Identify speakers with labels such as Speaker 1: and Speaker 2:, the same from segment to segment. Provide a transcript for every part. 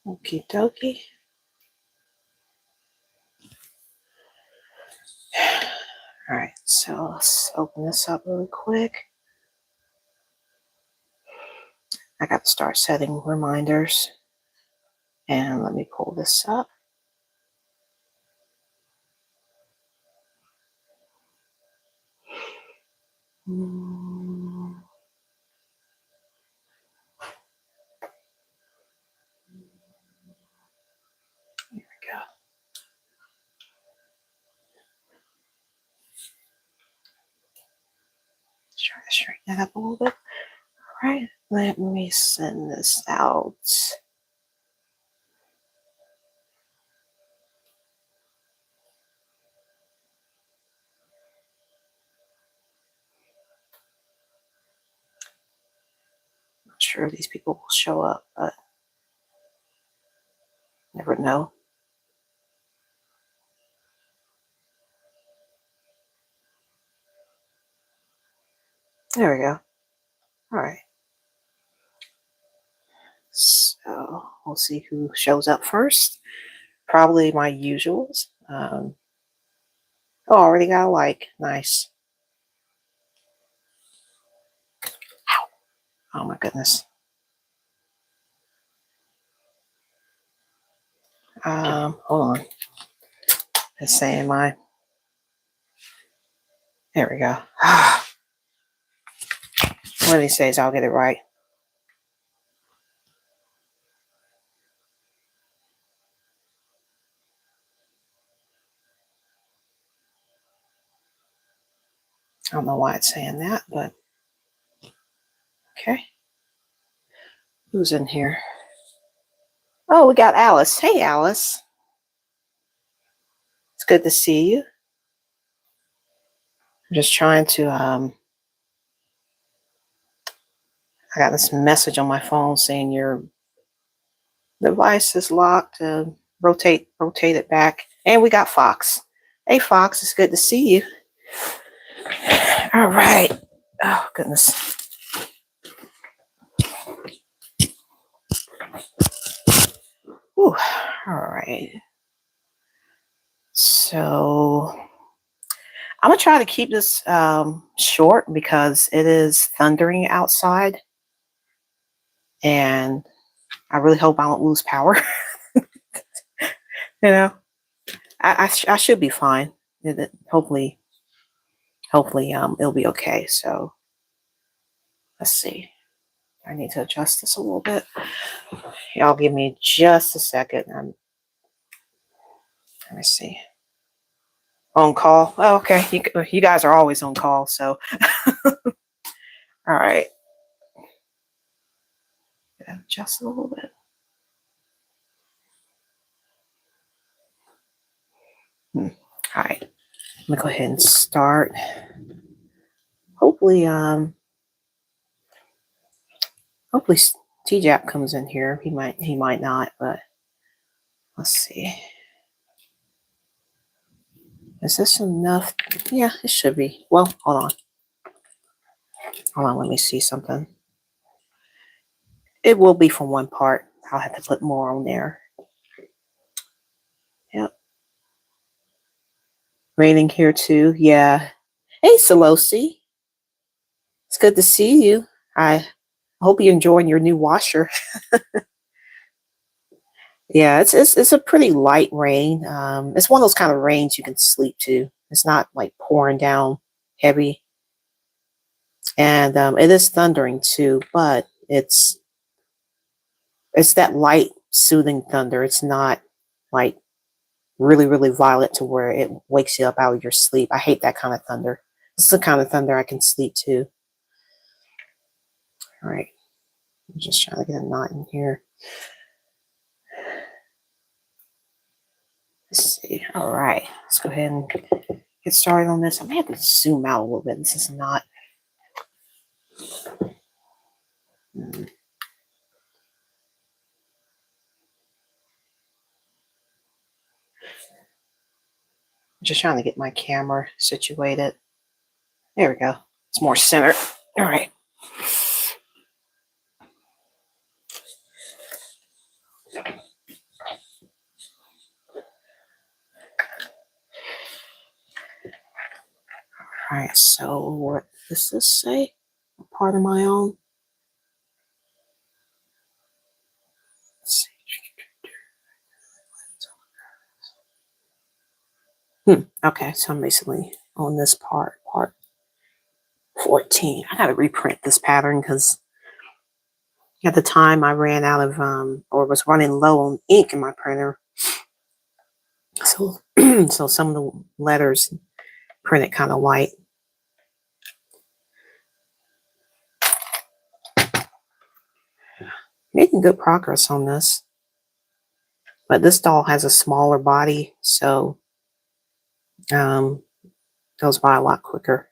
Speaker 1: Okie dokie. All right, so let's open this up really quick. I got to start setting reminders. And let me pull this up. Here we go. Let's try to straighten that up a little bit. All right, let me send this out. Not sure if these people will show up, but never know. There we go. All right. So we'll see who shows up first. Probably my usuals. Oh, already got a like. Nice. Ow. Oh my goodness. Hold on. It's saying my. There we go. One of these days I'll get it right. I don't know why it's saying that, but okay. Who's in here? Oh, we got Alice. Hey, Alice. It's good to see you. I'm just trying to, I got this message on my phone saying your device is locked. Rotate it back. And we got Fox. Hey, Fox, it's good to see you. All right. Oh, goodness. Whew. All right. So I'm going to try to keep this short because it is thundering outside. And I really hope I don't lose power. You know, I should be fine. Hopefully, it'll be okay. So let's see. I need to adjust this a little bit. Y'all give me just a second. Let me see. On call. Oh, okay. You guys are always on call. So, all right. Adjust a little bit. All right. I'm gonna go ahead and start. Hopefully, TJAP comes in here. He might not, but let's see. Is this enough? Yeah, it should be. Well, hold on, let me see something. It will be from one part. I'll have to put more on there. Yep. Raining here too. Yeah. Hey, Solosi. It's good to see you. I hope you're enjoying your new washer. Yeah, it's a pretty light rain. It's one of those kind of rains you can sleep to. It's not like pouring down heavy. And it is thundering too, but it's that light, soothing thunder. It's not like really, really violent to where it wakes you up out of your sleep. I hate that kind of thunder. This is the kind of thunder I can sleep to. All right. I'm just trying to get a knot in here. Let's see. All right. Let's go ahead and get started on this. I may have to zoom out a little bit. This is not. I'm just trying to get my camera situated. There we go. It's more centered. All right. right, so what does this say? Part of my own. Let's see. Okay, so I'm basically on this part 14. I gotta reprint this pattern because at the time I ran out of or was running low on ink in my printer. So so some of the letters printed kind of white. Making good progress on this. But this doll has a smaller body, so goes by a lot quicker.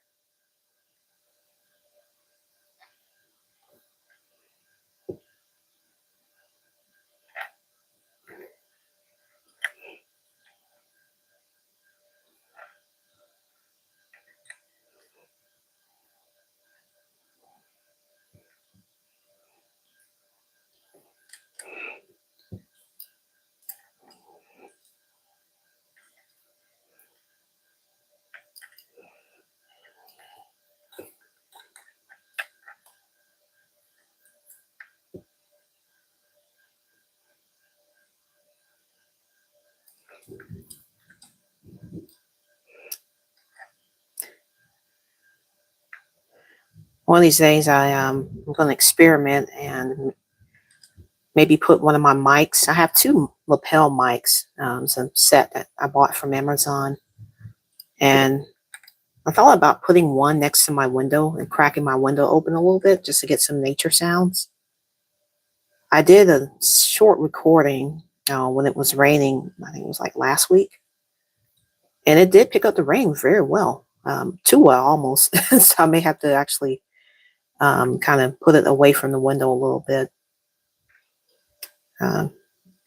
Speaker 1: One of these days I'm going to experiment and maybe put one of my mics. I have two lapel mics. It's a set that I bought from Amazon. And I thought about putting one next to my window and cracking my window open a little bit just to get some nature sounds. I did a short recording when it was raining. I think it was like last week. And it did pick up the rain very well. Too well almost. So I may have to actually kind of put it away from the window a little bit.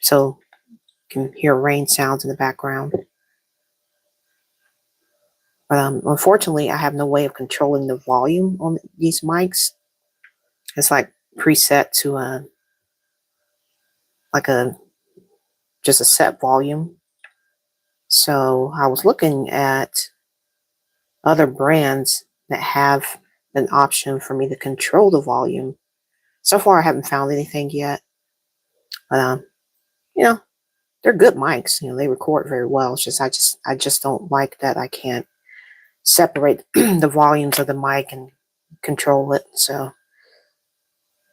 Speaker 1: So you can hear rain sounds in the background. But unfortunately, I have no way of controlling the volume on these mics. It's like preset to just a set volume. So I was looking at other brands that have an option for me to control the volume. So far, I haven't found anything yet. But they're good mics. They record very well. It's just I just don't like that I can't separate the volumes of the mic and control it. So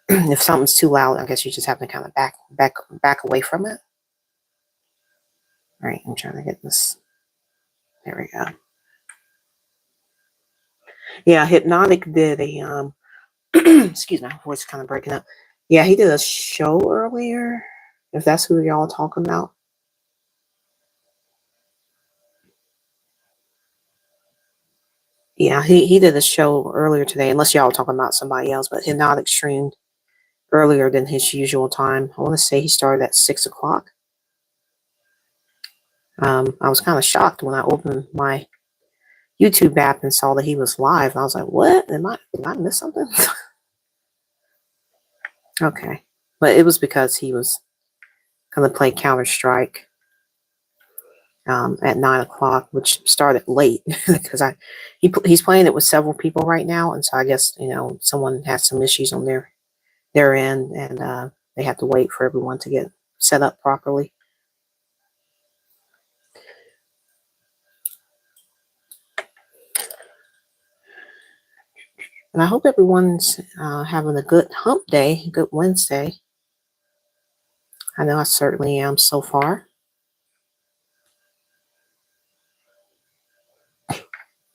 Speaker 1: if something's too loud, I guess you just have to kind of back away from it. All right, I'm trying to get this. There we go. Yeah, Hypnotic did a excuse me, my voice is kind of breaking up. Yeah, he did a show earlier. If that's who y'all talking about. Yeah, he did a show earlier today, unless y'all talking about somebody else, but Hypnotic streamed earlier than his usual time. I want to say he started at 6 o'clock. I was kind of shocked when I opened my YouTube app and saw that he was live. I was like, what? Did I miss something? Okay. But it was because he was going to play Counter-Strike at 9 o'clock, which started late because he's playing it with several people right now. And so I guess, someone has some issues on their end, and they have to wait for everyone to get set up properly. And I hope everyone's having a good hump day, good Wednesday. I know I certainly am so far.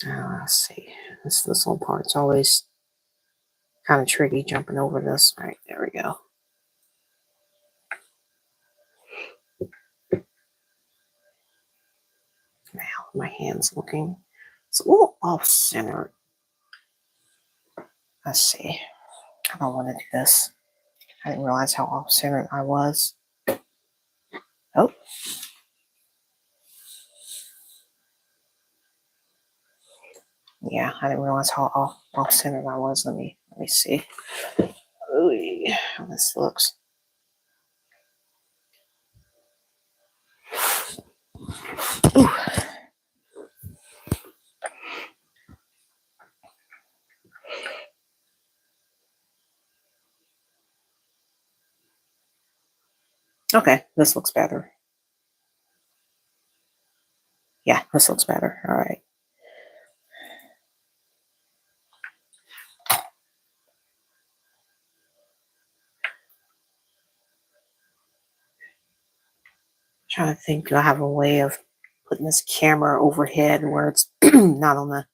Speaker 1: Let's see. This little part's always kind of tricky jumping over this. All right, there we go. Now my hand's looking. It's a little off-centered. Let's see. I don't want to do this. I didn't realize how off-centered I was. Oh. Yeah, I didn't realize how off-centered I was. Let me see. Ooh, how this looks. Ooh. Okay, this looks better. Yeah, this looks better. All right. Trying to think, do I have a way of putting this camera overhead where it's not on the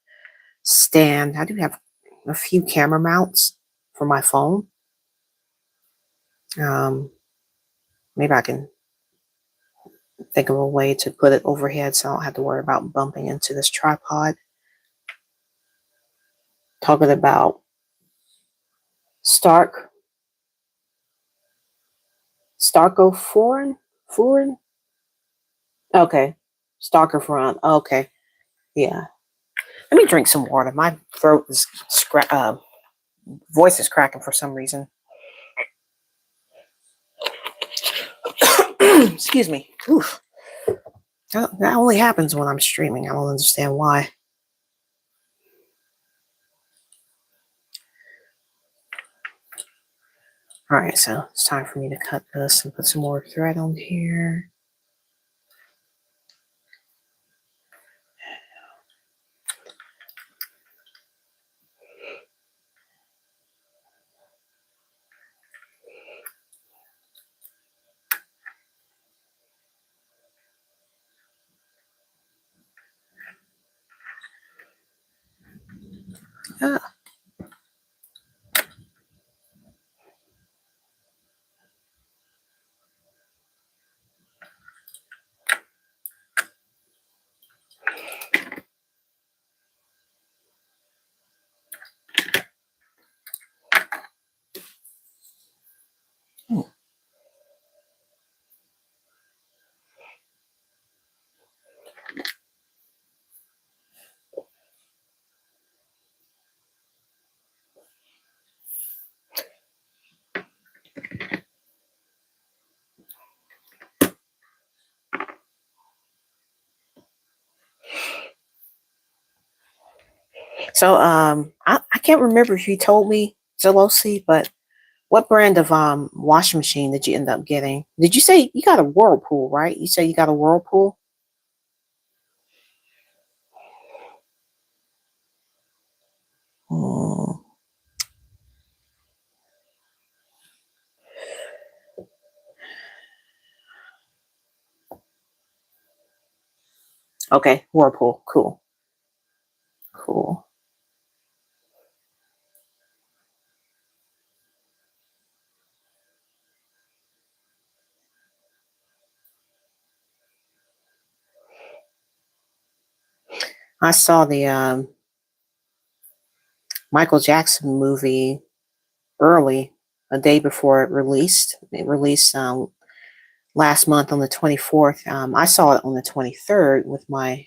Speaker 1: stand? I do have a few camera mounts for my phone. Maybe I can think of a way to put it overhead so I don't have to worry about bumping into this tripod. Talking about Starko Foreign? Okay. Starker front. Okay. Yeah. Let me drink some water. My throat is voice is cracking for some reason. Excuse me. Oof. That only happens when I'm streaming. I don't understand why. All right, so it's time for me to cut this and put some more thread on here. Ah. So I can't remember if you told me, Zelosi, but what brand of washing machine did you end up getting? Did you say you got a Whirlpool, right? You say you got a Whirlpool? Hmm. Okay, Whirlpool. Cool. Cool. I saw the Michael Jackson movie early, a day before it released. It released last month on the 24th. I saw it on the 23rd with my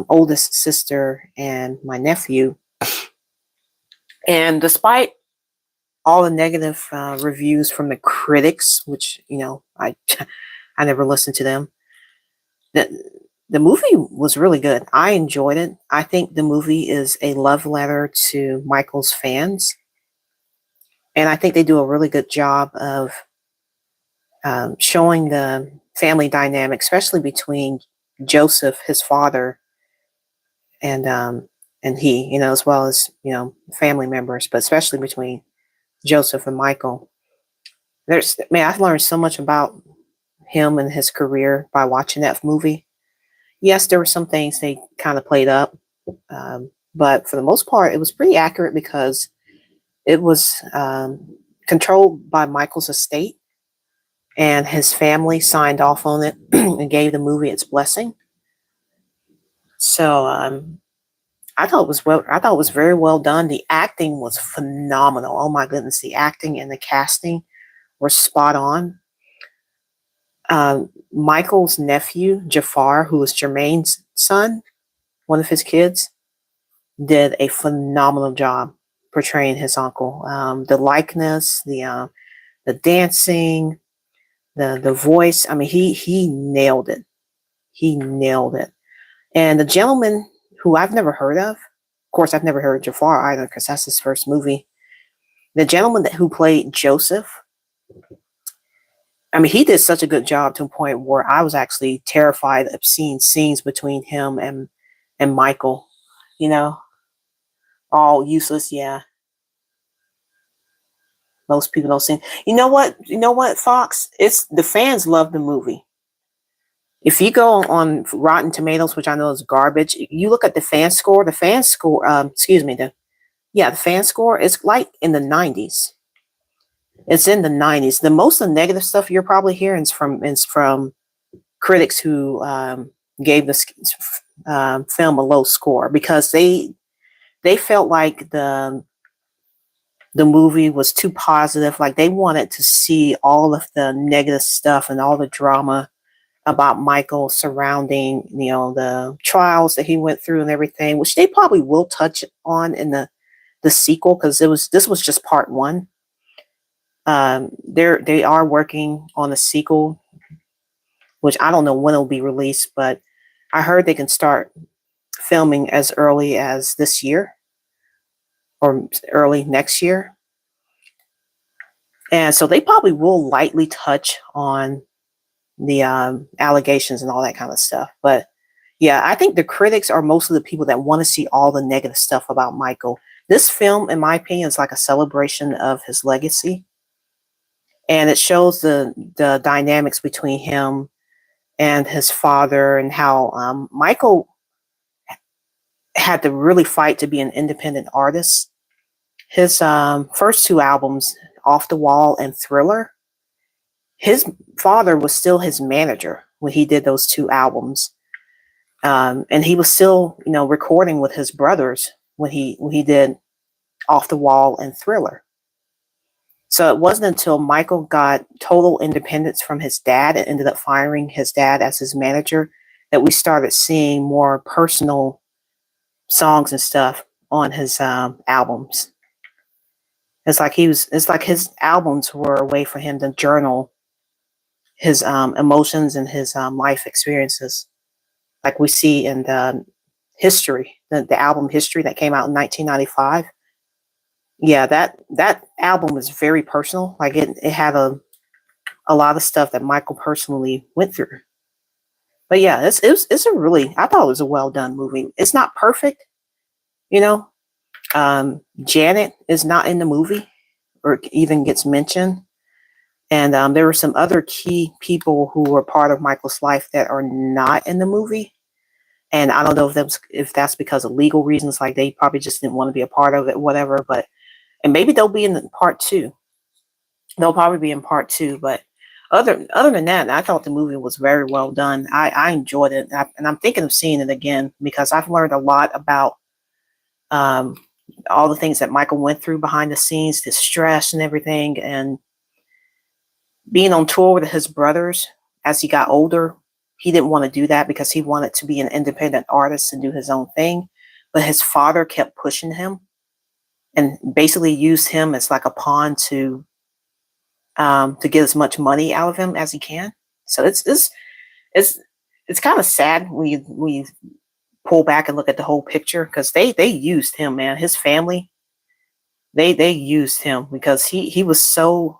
Speaker 1: oldest sister and my nephew. And despite all the negative reviews from the critics, which I I never listened to them, the the movie was really good. I enjoyed it. I think the movie is a love letter to Michael's fans, and I think they do a really good job of showing the family dynamic, especially between Joseph, his father, and he, as well as family members, but especially between Joseph and Michael. I've learned so much about him and his career by watching that movie. Yes, there were some things they kind of played up, but for the most part, it was pretty accurate because it was controlled by Michael's estate, and his family signed off on it and gave the movie its blessing. So I thought it was well. I thought it was very well done. The acting was phenomenal. Oh my goodness, the acting and the casting were spot on. Michael's nephew Jafar, who was Jermaine's son, one of his kids, did a phenomenal job portraying his uncle. The likeness, the dancing, the voice. I mean, he nailed it. He nailed it. And the gentleman who I've never heard of course, I've never heard of Jafar either because that's his first movie. The gentleman who played Joseph, I mean, he did such a good job to a point where I was actually terrified of seeing scenes between him and Michael. You know, all useless. Yeah, most people don't see. You know what? You know what, Fox? It's the fans love the movie. If you go on Rotten Tomatoes, which I know is garbage, you look at the fan score. The fan score, excuse me, the fan score is like in the 90s. It's in the 90s. The most of the negative stuff you're probably hearing is from critics who gave this film a low score because they felt like the movie was too positive. Like they wanted to see all of the negative stuff and all the drama about Michael surrounding, the trials that he went through and everything, which they probably will touch on in the sequel because this was just part one. They are working on a sequel, which I don't know when it'll be released, but I heard they can start filming as early as this year or early next year. And so they probably will lightly touch on the allegations and all that kind of stuff. But yeah, I think the critics are most of the people that want to see all the negative stuff about Michael. This film, in my opinion, is like a celebration of his legacy. And it shows the dynamics between him and his father and how Michael had to really fight to be an independent artist. His first two albums, Off the Wall and Thriller, his father was still his manager when he did those two albums. And he was still, recording with his brothers when he did Off the Wall and Thriller. So it wasn't until Michael got total independence from his dad and ended up firing his dad as his manager that we started seeing more personal songs and stuff on his albums. It's like his albums were a way for him to journal his emotions and his life experiences, like we see in the History, the album History that came out in 1995. Yeah, that album is very personal. Like it had a lot of stuff that Michael personally went through. But yeah, it's a really, I thought it was a well done movie. It's not perfect, you know. Janet is not in the movie or even gets mentioned. And there were some other key people who were part of Michael's life that are not in the movie. And I don't know if that's because of legal reasons, like they probably just didn't want to be a part of it, whatever. And maybe they'll be in part two. They'll probably be in part two. But other than that, I thought the movie was very well done. I enjoyed it, and I'm thinking of seeing it again because I've learned a lot about all the things that Michael went through behind the scenes, the stress and everything, and being on tour with his brothers as he got older. He didn't want to do that because he wanted to be an independent artist and do his own thing. But his father kept pushing him and basically used him as like a pawn to get as much money out of him as he can. So it's kind of sad when you pull back and look at the whole picture because they used him, man. His family, they used him because he was so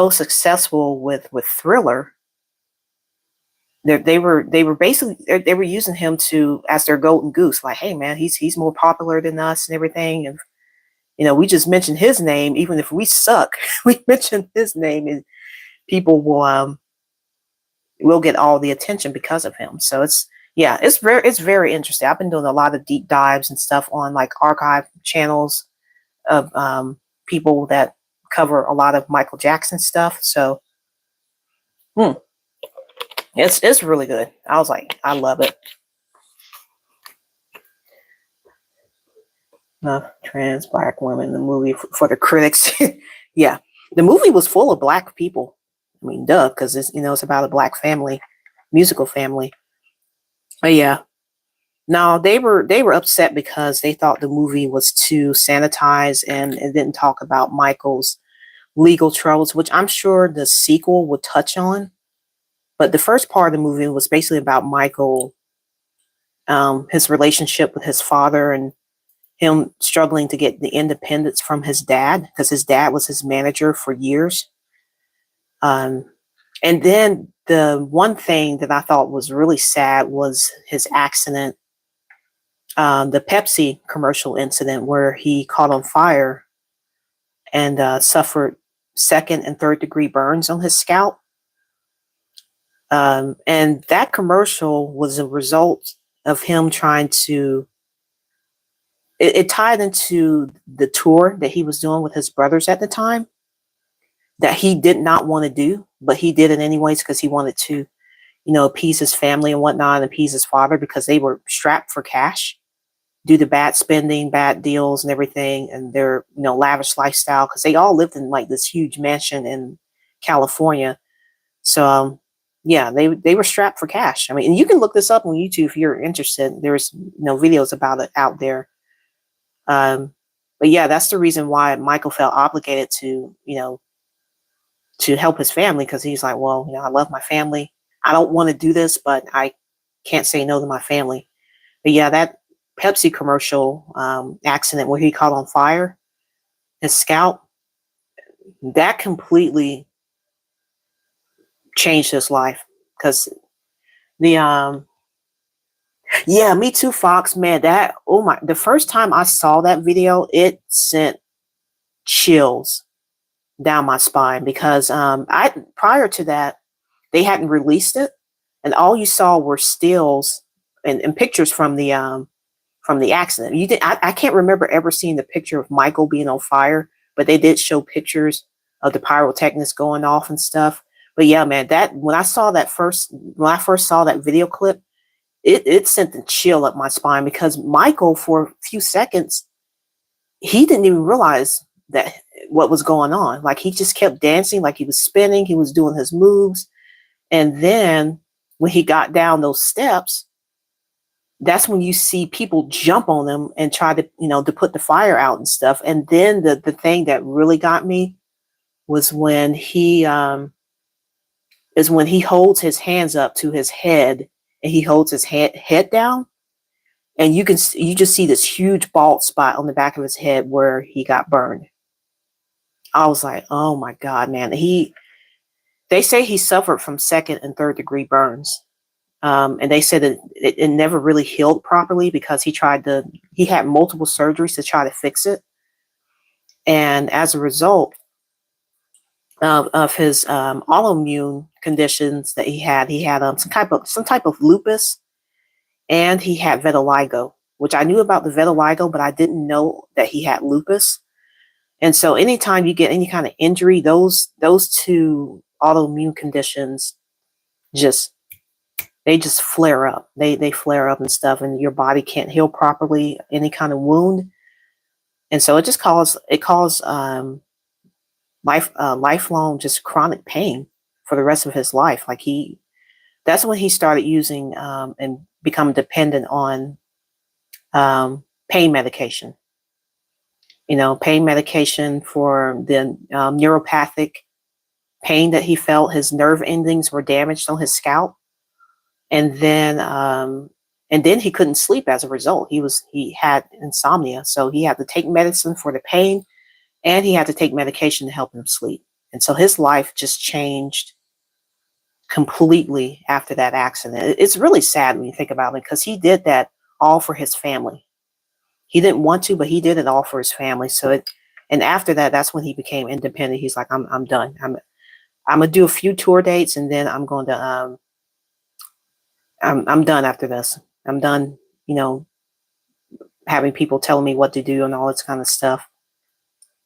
Speaker 1: successful with Thriller. They were basically they were using him as their golden goose. Like, hey man, he's more popular than us and everything. And we just mentioned his name, even if we suck, we mention his name, and people will get all the attention because of him. So it's very interesting. I've been doing a lot of deep dives and stuff on like archive channels of people that cover a lot of Michael Jackson stuff. So it's really good. I was like, I love it. Trans black women, the movie for the critics. Yeah, the movie was full of black people. I mean, duh, because it's about a black family, musical family. But yeah, no, they were upset because they thought the movie was too sanitized and it didn't talk about Michael's legal troubles, which I'm sure the sequel would touch on. But the first part of the movie was basically about Michael, his relationship with his father and him struggling to get the independence from his dad, because his dad was his manager for years. And then the one thing that I thought was really sad was his accident, the Pepsi commercial incident where he caught on fire and suffered second and third degree burns on his scalp. And that commercial was a result of him trying to, it tied into the tour that he was doing with his brothers at the time that he did not want to do, but he did it anyways because he wanted to, appease his family and whatnot, and appease his father, because they were strapped for cash due to bad spending, bad deals and everything, and their, lavish lifestyle, because they all lived in like this huge mansion in California. So, yeah, they were strapped for cash. I mean, and you can look this up on YouTube if you're interested. There's, videos about it out there. But yeah, that's the reason why Michael felt obligated to, to help his family, because he's like, well, I love my family. I don't want to do this, but I can't say no to my family. But yeah, that Pepsi commercial accident where he caught on fire, his scalp, that completely changed his life. Because the yeah, me too, Fox, man, that, oh my, the first time I saw that video, it sent chills down my spine, because I, prior to that, they hadn't released it, and all you saw were stills and pictures from the accident. You did I can't remember ever seeing the picture of Michael being on fire, but they did show pictures of the pyrotechnics going off and stuff. But yeah, man, that when I first saw that video clip, it sent a chill up my spine, because Michael, for a few seconds, he didn't even realize that what was going on. Like, he just kept dancing, like he was spinning, he was doing his moves. And then when he got down those steps, that's when you see people jump on him and try to, to put the fire out and stuff. And then the thing that really got me was when he holds his hands up to his head, and he holds his head down, and you just see this huge bald spot on the back of his head where he got burned. I was like, oh my God, man. They say he suffered from second and third degree burns. And they said that it never really healed properly, because he had multiple surgeries to try to fix it. And as a result of his autoimmune conditions that he had some type of lupus, and he had vitiligo, which I knew about the vitiligo, but I didn't know that he had lupus. And so anytime you get any kind of injury, those two autoimmune conditions just flare up. They flare up and stuff, and your body can't heal properly any kind of wound. And so it just caused lifelong just chronic pain for the rest of his life. Like, that's when he started using and become dependent on pain medication. Pain medication for the neuropathic pain that he felt. His nerve endings were damaged on his scalp. And then he couldn't sleep as a result. He had insomnia. So he had to take medicine for the pain, and he had to take medication to help him sleep. And so his life just changed completely after that accident. It's really sad when you think about it, because he did that all for his family. He didn't want to, but he did it all for his family. And after that, that's when he became independent. He's like, I'm done. I'm gonna do a few tour dates, and then I'm going to I'm done after this. I'm done, having people telling me what to do and all this kind of stuff.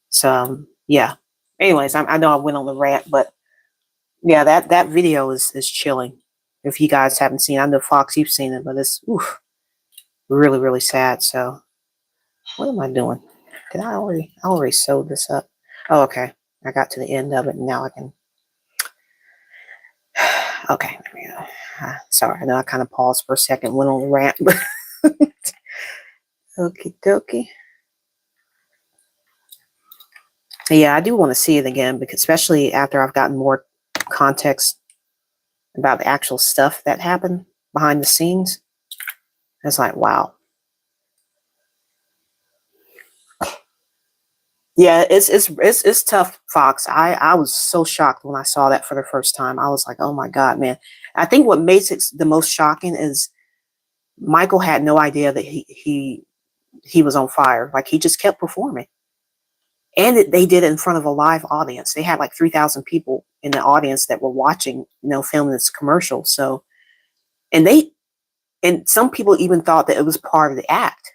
Speaker 1: So yeah. Anyways, I know I went on the rant, but yeah, that video is chilling. If you guys haven't seen it, I know Fox, you've seen it, but it's really, really sad. So what am I doing? Did I already sewed this up? Oh, okay. I got to the end of it, and now I can. Okay, there we go. Sorry, I know I kind of paused for a second, went on the rant, but okie dokie. Yeah, I do want to see it again, because especially after I've gotten more context about the actual stuff that happened behind the scenes. It's like, wow. Yeah, it's tough, Fox. I was so shocked when I saw that for the first time. I was like, oh my God, man. I think what makes it the most shocking is Michael had no idea that he was on fire. Like he just kept performing, and they did it in front of a live audience. They had like 3,000 people in the audience that were watching, filming this commercial. So, and some people even thought that it was part of the act.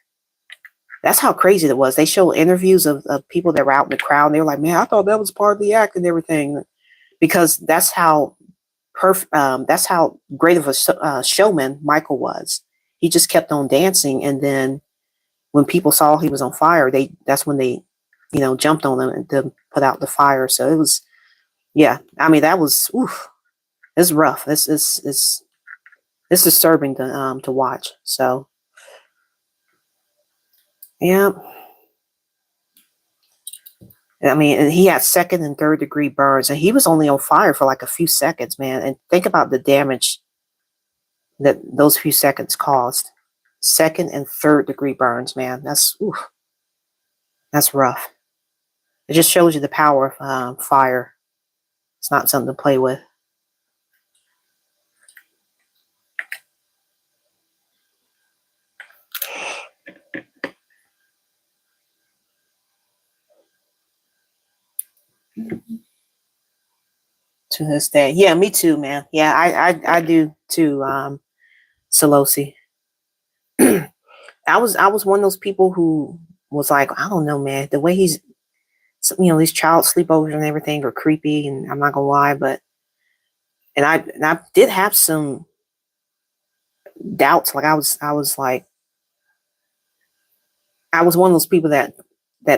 Speaker 1: That's how crazy it was. They showed interviews of people that were out in the crowd, and they were like, "Man, I thought that was part of the act and everything," because that's how great of a showman Michael was. He just kept on dancing, and then when people saw he was on fire, that's when they, jumped on him to put out the fire. So it was, yeah. I mean, that was, oof, it's rough. It's disturbing to watch. So yeah. I mean, and he had second and third degree burns, and he was only on fire for like a few seconds, man. And think about the damage that those few seconds caused. Second and third degree burns, man. That's rough. It just shows you the power of fire. It's not something to play with. To this day, yeah, me too, man. Yeah, I do too. Solosi. I was one of those people who was like, I don't know, man. The way these child sleepovers and everything are creepy, and I'm not gonna lie, but and I did have some doubts. Like I was like, I was one of those people that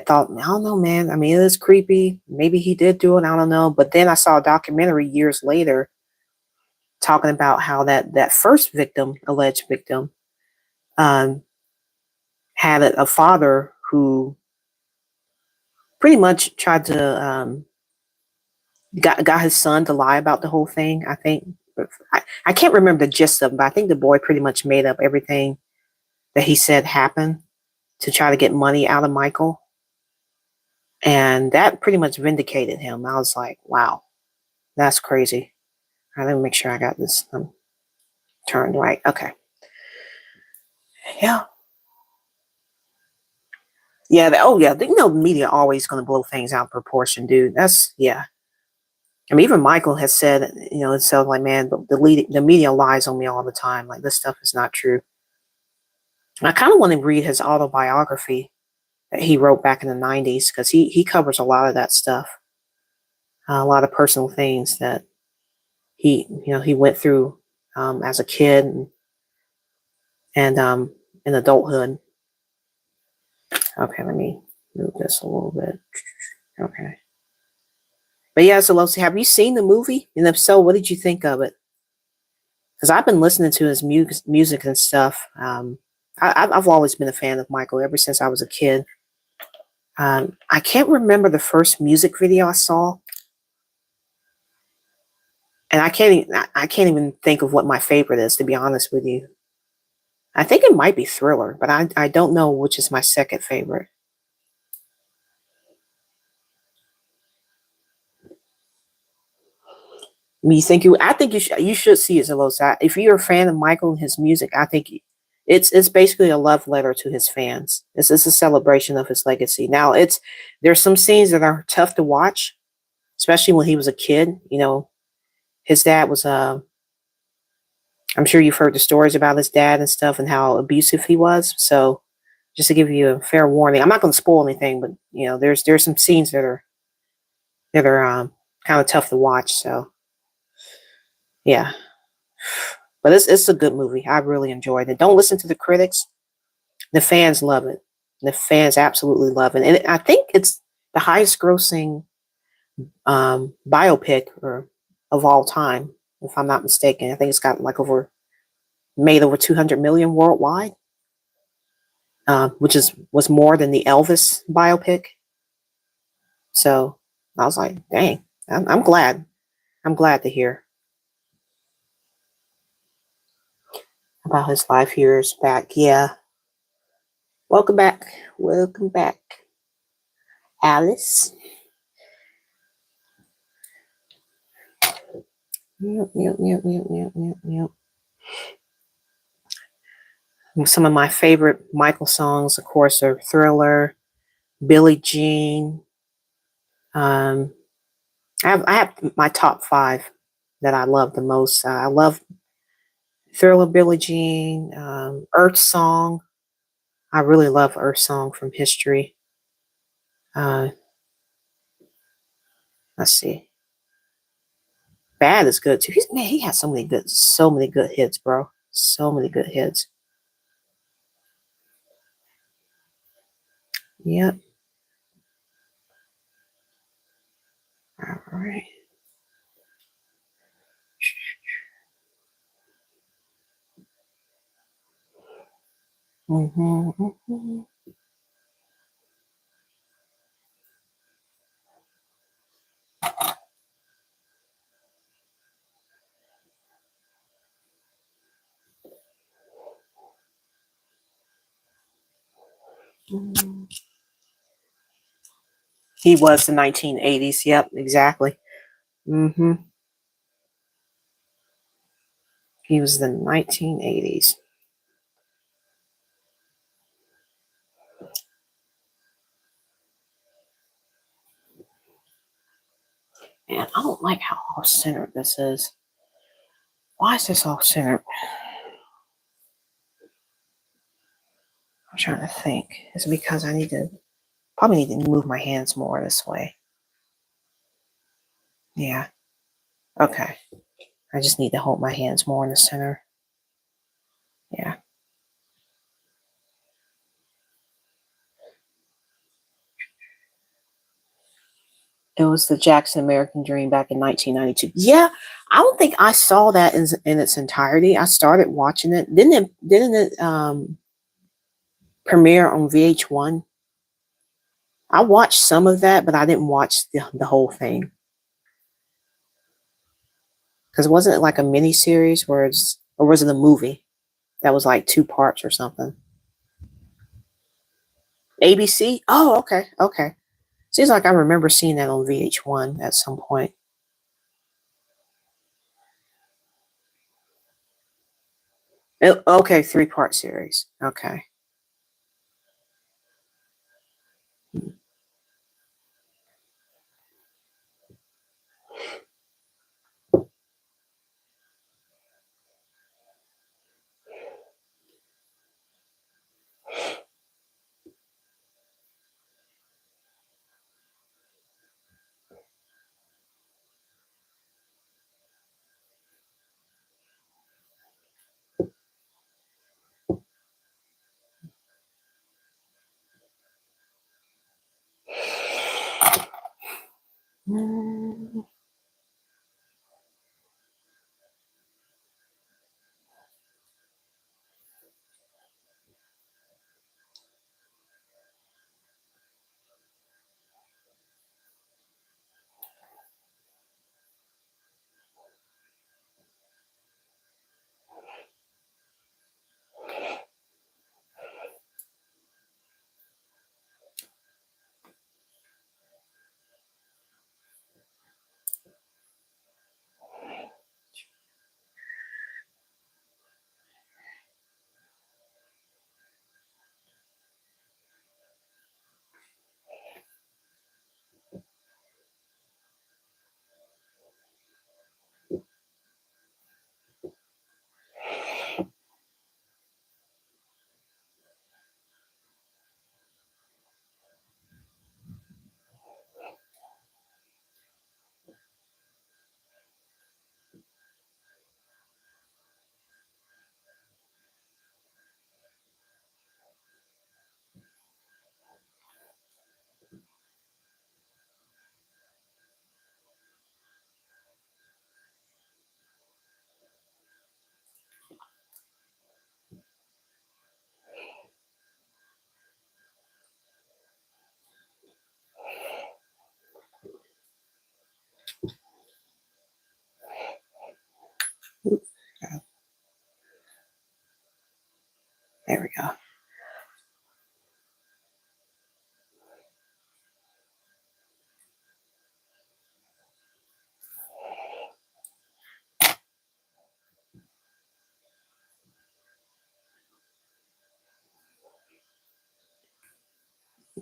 Speaker 1: thought, I don't know, man. I mean, it is creepy. Maybe he did do it. I don't know. But then I saw a documentary years later talking about how that first victim, alleged victim, um, had a father who pretty much tried to got his son to lie about the whole thing. I think I can't remember the gist of it, but I think the boy pretty much made up everything that he said happened to try to get money out of Michael. And that pretty much vindicated him. I was like, wow, that's crazy. All right, let me make sure I got this turned right. Okay. Yeah. Yeah. Oh, yeah. The media always going to blow things out of proportion, dude. Yeah. I mean, even Michael has said, itself like, man, the media lies on me all the time. Like, this stuff is not true. I kind of want to read his autobiography that he wrote back in the 90s because he covers a lot of that stuff, a lot of personal things that he went through as a kid and in adulthood. Okay, let me move this a little bit. Okay. But yeah, so Lucy, have you seen the movie? And if so, what did you think of it? Because I've been listening to his music and stuff. I've always been a fan of Michael ever since I was a kid. I can't remember the first music video I saw, and I can't even think of what my favorite is, to be honest with you. I think it might be Thriller, but I don't know which is my second favorite. Me think you I think you should see it, Zelos. If you're a fan of Michael and his music, I think it's basically a love letter to his fans. It's a celebration of his legacy. Now there's some scenes that are tough to watch, especially when he was a kid. His dad was I'm sure you've heard the stories about his dad and stuff and how abusive he was. So just to give you a fair warning, I'm not going to spoil anything, but there's some scenes that are kind of tough to watch. So yeah, but it's a good movie. I really enjoyed it. Don't listen to the critics. The fans love it. The fans absolutely love it, and I think it's the highest grossing biopic of all time, if I'm not mistaken. I think it's got like made over 200 million worldwide, which was more than the Elvis biopic. So I was like, dang, I'm glad. I'm glad to hear about his 5 years back. Yeah. Welcome back. Welcome back. Alice. Yep. Some of my favorite Michael songs, of course, are Thriller, Billie Jean. Um, I have my top 5 that I love the most. I love Thriller, Billie Jean, Earth Song. I really love Earth Song from History. Uh, let's see. Bad is good too. He has so many good hits, bro. So many good hits. Yep. All right. Mm-hmm. He was the 1980s. Yep, exactly. Mm-hmm. He was the 1980s. And I don't like how off-centered this is. Why is this off-centered? I'm trying to think. Is it because I probably need to move my hands more this way? Yeah. Okay. I just need to hold my hands more in the center. Yeah. It was the Jackson American Dream back in 1992. Yeah, I don't think I saw that in its entirety. I started watching it. Didn't it premiere on VH1? I watched some of that, but I didn't watch the whole thing. Because wasn't it like a mini series or was it a movie that was like 2 parts or something? ABC? Oh, okay, okay. Seems like I remember seeing that on VH1 at some point. Okay, 3-part series. Okay. Mm. There we go.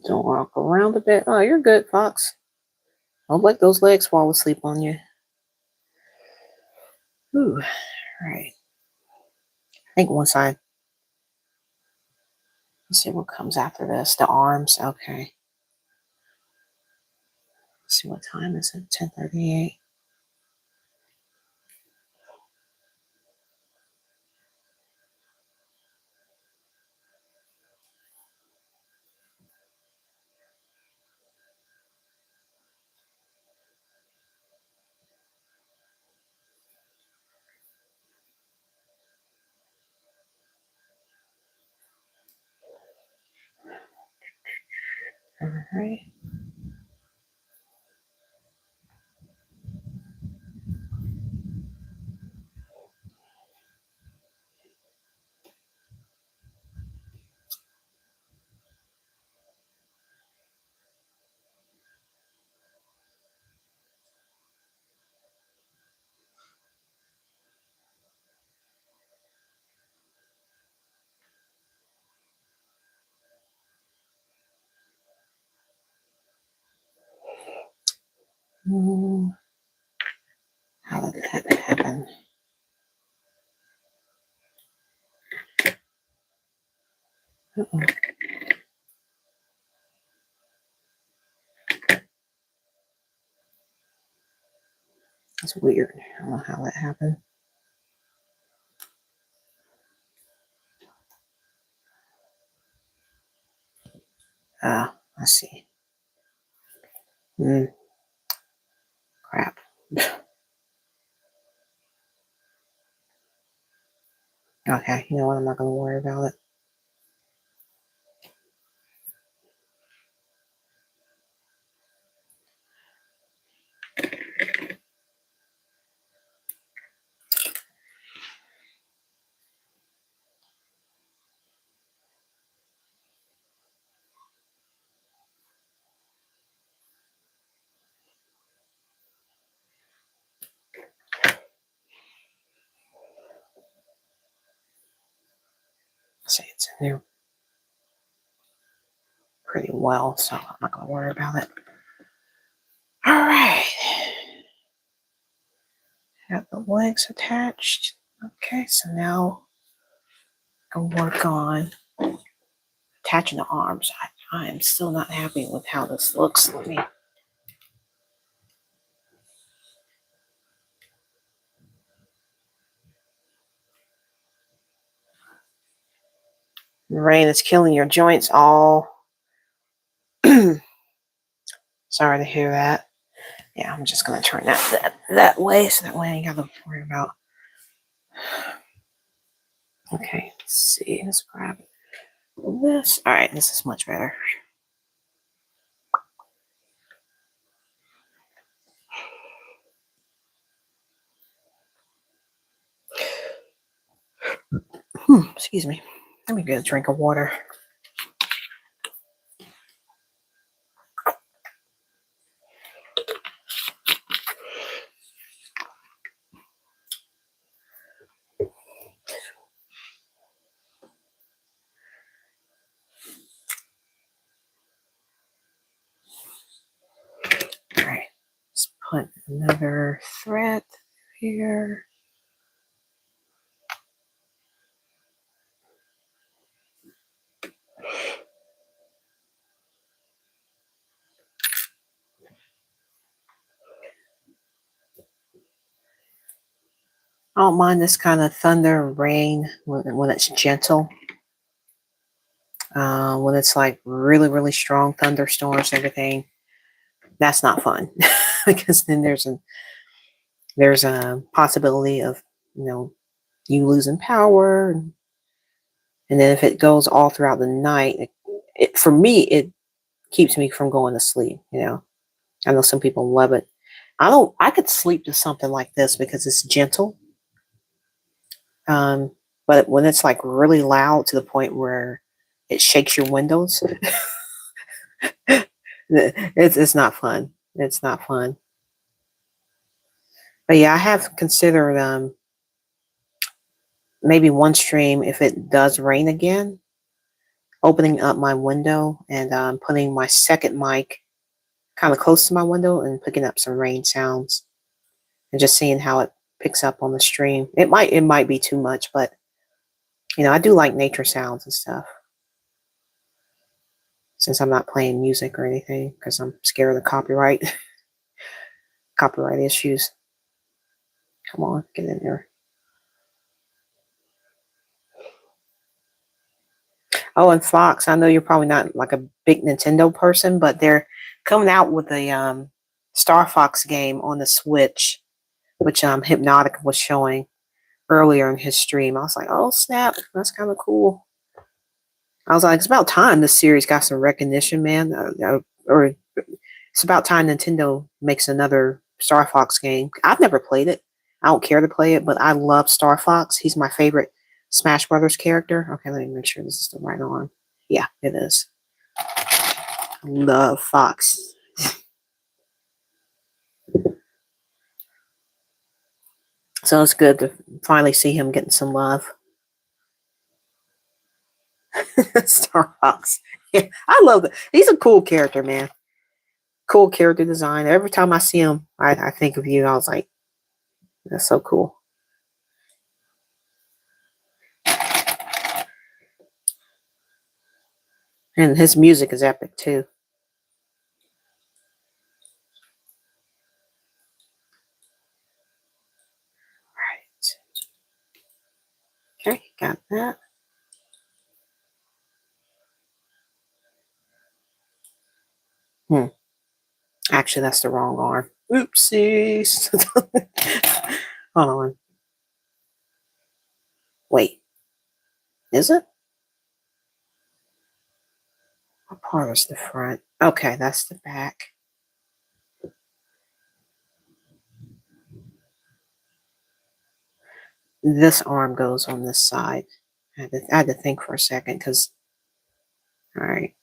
Speaker 1: Don't walk around a bit. Oh, you're good, Fox. Don't let those legs fall asleep on you. Ooh, all right. I think one side. Let's see what comes after this. The arms. Okay. Let's see what time is it? 10:38. All right. How did that happen? Uh-oh. That's weird. I don't know how that happened. Ah, I see. Crap. Okay, you know what? I'm not going to worry about it. See, it's in there pretty well, so I'm not going to worry about it. All right. Got the legs attached. Okay, so now I'll work on attaching the arms. I am still not happy with how this looks. Let me. The rain is killing your joints all. Sorry to hear that. Yeah, I'm just going to turn that way so that way I ain't got to worry about. Okay, let's see. Let's grab this. All right, this is much better. Excuse me. Let me get a drink of water. All right, let's put another thread here. I don't mind this kind of thunder and rain when it's gentle. When it's like really, really strong thunderstorms and everything, that's not fun because then there's a possibility of you losing power, and then if it goes all throughout the night, for me it keeps me from going to sleep. I know some people love it. I could sleep to something like this because it's gentle. But when it's like really loud to the point where it shakes your windows, it's not fun. It's not fun. But yeah, I have considered maybe one stream if it does rain again. opening up my window and putting my second mic kind of close to my window and picking up some rain sounds and just seeing how it picks up on the stream. It might be too much, but I do like nature sounds and stuff. Since I'm not playing music or anything because I'm scared of the copyright issues. Come on, get in there. Oh, and Fox, I know you're probably not like a big Nintendo person, but they're coming out with a Star Fox game on the Switch, which Hypnotic was showing earlier in his stream. I was like, oh snap, that's kind of cool. I was like, it's about time this series got some recognition, man. Or it's about time Nintendo makes another Star Fox game. I've never played it. I don't care to play it, but I love Star Fox. He's my favorite Smash Brothers character. Okay, let me make sure this is the right one. Yeah, it is. I love Fox. So it's good to finally see him getting some love. Star Fox. Yeah, I love it. He's a cool character, man. Cool character design. Every time I see him, I think of you. I was like, that's so cool. And his music is epic too. Right. Okay, got that. Actually, that's the wrong arm. Oopsies. Hold on. Wait. Is it? What part is the front? Okay, that's the back. This arm goes on this side. I had to think for a second because, all right.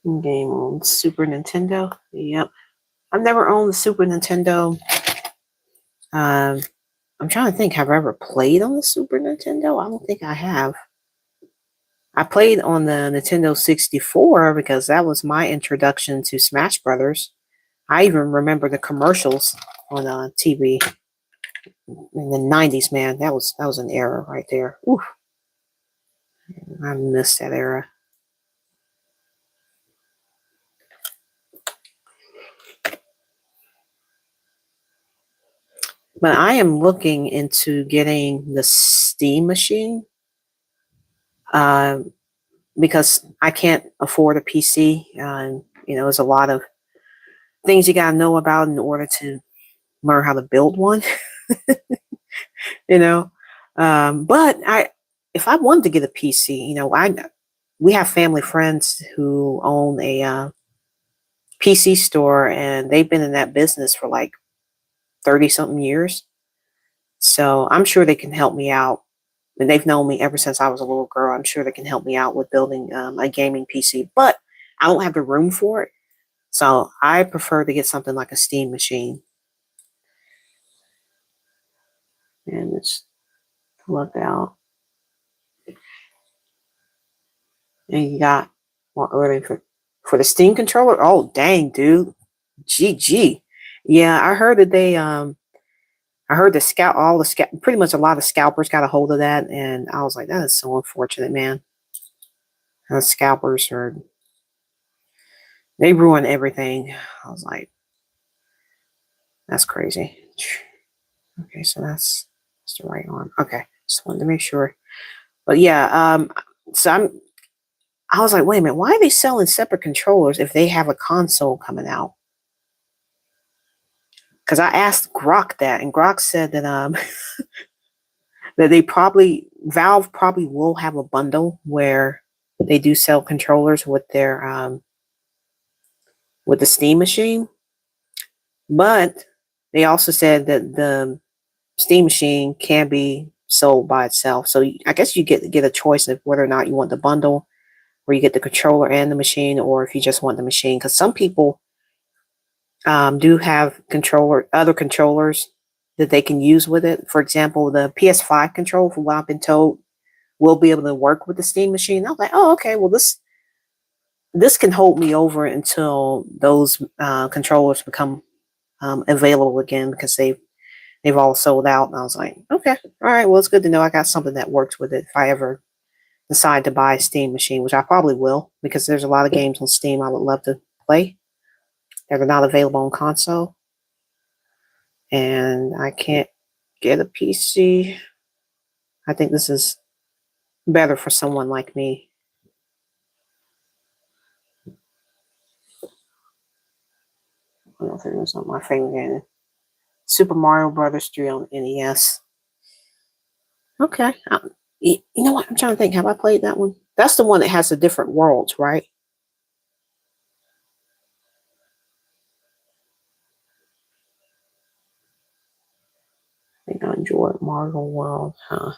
Speaker 1: Game on Super Nintendo. Yep. I've never owned the Super Nintendo. I'm trying to think, have I ever played on the Super Nintendo? I don't think I have. I played on the Nintendo 64 because that was my introduction to Smash Brothers. I even remember the commercials on TV in the 90s, man. That was an era right there. Oof. I missed that era. But I am looking into getting the Steam machine because I can't afford a PC. There's a lot of things you gotta know about in order to learn how to build one. But if I wanted to get a PC, we have family friends who own a PC store, and they've been in that business for like 30 something years. So I'm sure they can help me out. And they've known me ever since I was a little girl. I'm sure they can help me out with building a gaming PC, but I don't have the room for it. So I prefer to get something like a Steam machine. And it's look out. And you got what ordering for the Steam controller? Oh dang, dude. GG. Yeah, I heard that I heard pretty much a lot of scalpers got a hold of that, and I was like, that is so unfortunate, man. The scalpers they ruin everything. I was like, that's crazy. Okay, so that's the right arm. Okay, just wanted to make sure. But yeah, so I was like, wait a minute, why are they selling separate controllers if they have a console coming out? Because I asked Grok that, and Grok said that that Valve probably will have a bundle where they do sell controllers with their with the Steam machine, but they also said that the Steam machine can be sold by itself. So I guess you get a choice of whether or not you want the bundle, where you get the controller and the machine, or if you just want the machine. Because some people do have other controllers that they can use with it. For example, the PS5 controller, from what I've been told, will be able to work with the Steam machine. I was like, oh, okay, well this can hold me over until those controllers become available again, because they've all sold out. And I was like, okay, all right, well, it's good to know I got something that works with it if I ever decide to buy a Steam machine, which I probably will, because there's a lot of games on Steam I would love to play that are not available on console. And I can't get a PC. I think this is better for someone like me. I don't think it's not my favorite game. Super Mario Brothers 3 on NES. Okay. You know what? I'm trying to think. Have I played that one? That's the one that has the different worlds, right? I think I enjoyed Mario World. Huh.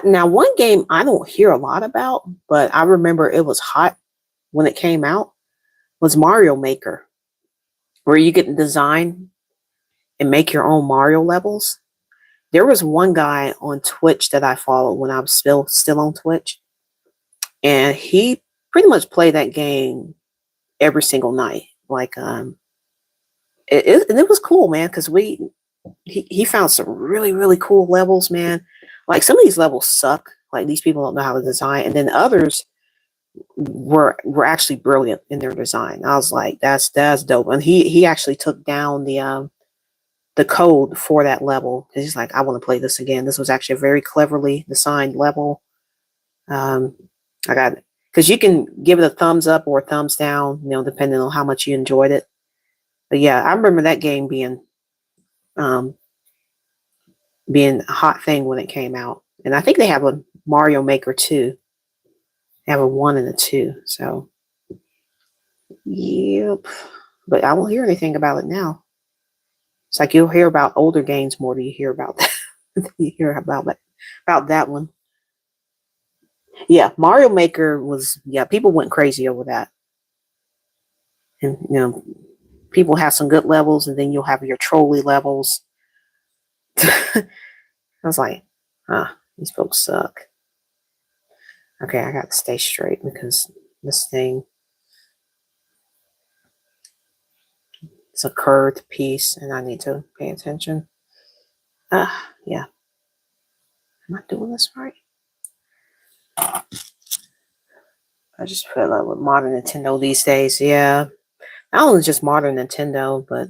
Speaker 1: Now, one game I don't hear a lot about, but I remember it was hot when it came out, was Mario Maker, where you get to design and make your own Mario levels. There was one guy on Twitch that I followed when I was still on Twitch, and he pretty much played that game every single night. Like, and it was cool, man, because he found some really cool levels, man. Like, some of these levels suck. Like, these people don't know how to design, and then others were actually brilliant in their design. I was like, that's dope. And he actually took down the code for that level. He's like, I want to play this again. This was actually a very cleverly designed level. Um, I got, because you can give it a thumbs up or a thumbs down, depending on how much you enjoyed it. But yeah, I remember that game um, being a hot thing when it came out. And I think they have a Mario Maker 2. They have a 1 and a 2. So, yep. But I won't hear anything about it now. It's like you'll hear about older games more than you hear about that. You hear about that one. Yeah, Mario Maker was, yeah, people went crazy over that. And people have some good levels, and then you'll have your trolley levels. I was like, these folks suck. Okay, I got to stay straight because this thing is a curved piece and I need to pay attention. Yeah. Am I doing this right? I just feel like with modern Nintendo these days, yeah. Not only just modern Nintendo, but